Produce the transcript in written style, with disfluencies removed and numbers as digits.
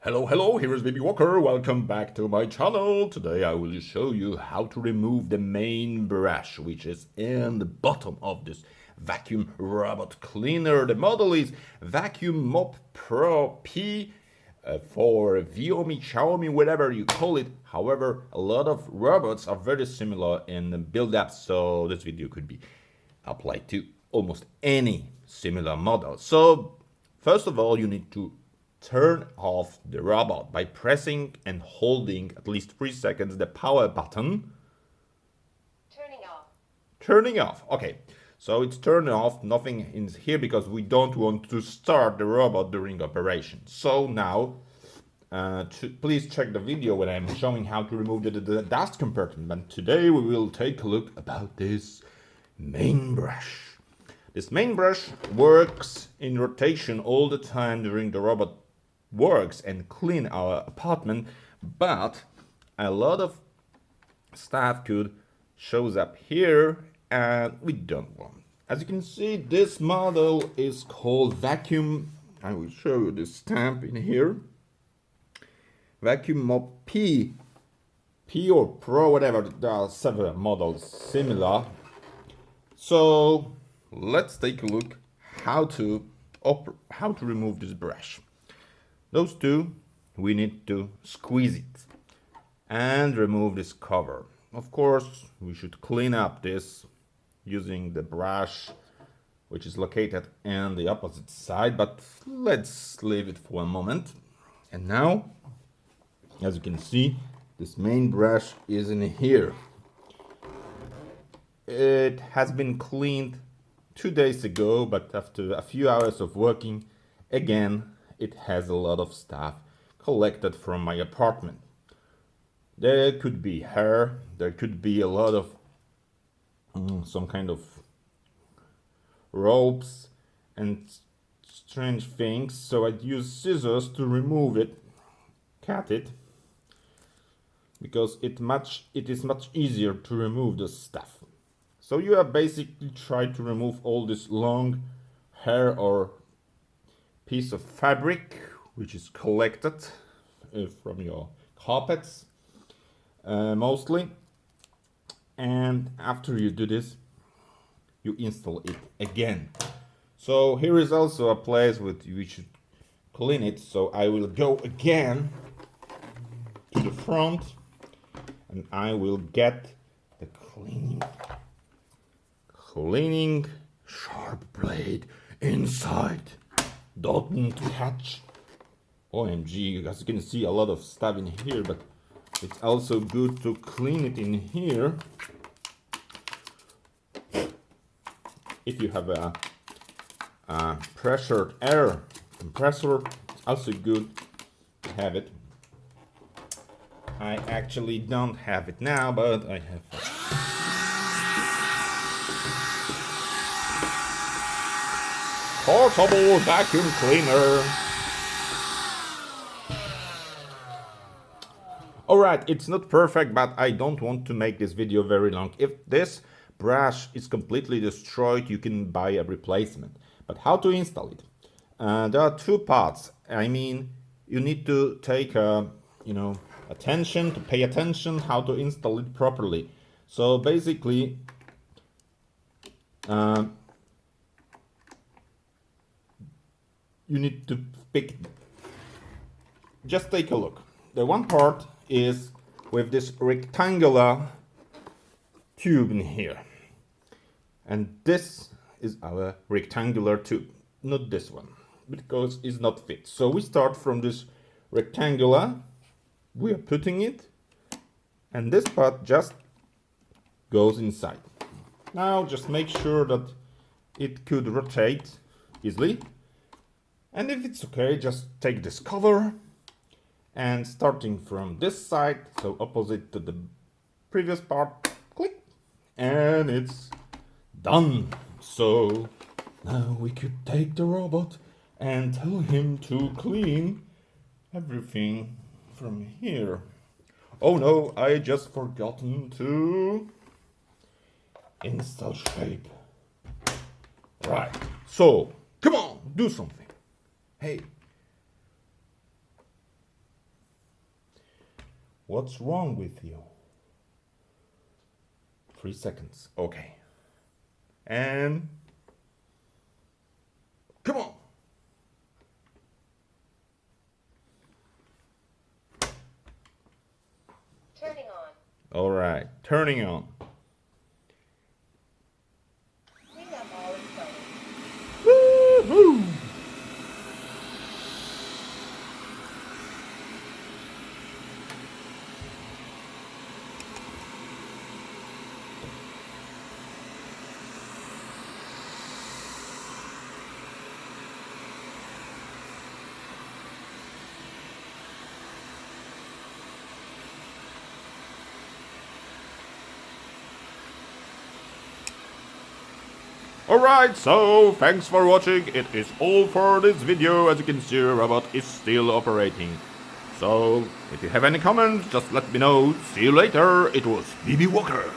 Hello, here is Baby Walker. Welcome back to my channel. Today I will show you how to remove the main brush, which is in the bottom of this vacuum robot cleaner. The model is Vacuum-Mop P for Vaiomi, Xaomi, whatever you call it. However, a lot of robots are very similar in the build-up, so this video could be applied to almost any similar model. So, first of all, you need to turn off the robot by pressing and holding at least 3 seconds the power button. Turning off. Okay, so it's turned off, nothing in here because we don't want to start the robot during operation. So now, please check the video when I'm showing how to remove the dust compartment. And today we will take a look about this main brush. This main brush works in rotation all the time during the robot works and clean our apartment, but a lot of stuff could shows up here and we don't want. As you can see, this model is called Vacuum. I will show you the stamp in here. Vacuum-Mop P or Pro, whatever. There are several models similar. So let's take a look how to remove this brush. Those two, we need to squeeze it and remove this cover. Of course, we should clean up this using the brush, which is located on the opposite side, but let's leave it for a moment. And now, as you can see, this main brush is in here. It has been cleaned 2 days ago, but after a few hours of working, again, it has a lot of stuff collected from my apartment. There could be hair, there could be a lot of some kind of ropes and strange things, so I'd use scissors to remove it, cut it, because it is much easier to remove the stuff. So you have basically tried to remove all this long hair or piece of fabric which is collected from your carpets mostly, and after you do this you install it again. So here is also a place where we should clean it, so I will go again to the front and I will get the cleaning sharp blade inside. Don't touch. OMG, as you can see, a lot of stuff in here, but it's also good to clean it in here. If you have a pressured air compressor, it's also good to have it. I actually don't have it now, but I have it. Portable vacuum cleaner. Alright, it's not perfect, but I don't want to make this video very long. If this brush is completely destroyed, you can buy a replacement. But how to install it? There are two parts. I mean, you need to take pay attention how to install it properly. So basically, you need to pick. Just take a look. The one part is with this rectangular tube in here, and this is our rectangular tube, not this one, because it's not fit. So we start from this rectangular, we are putting it, and this part just goes inside. Now just make sure that it could rotate easily. And if it's okay, just take this cover and starting from this side, so opposite to the previous part, click, and it's done. So now we could take the robot and tell him to clean everything from here. Oh no, I just forgotten to install shape. Right, so come on, do something. Hey, What's wrong with you? 3 seconds. Okay. And come on. Turning on. All right, turning on. Cleanup all in place. Woo-hoo! Alright, so thanks for watching. It is all for this video. As you can see, robot is still operating. So, if you have any comments, just let me know. See you later. It was BB Walker.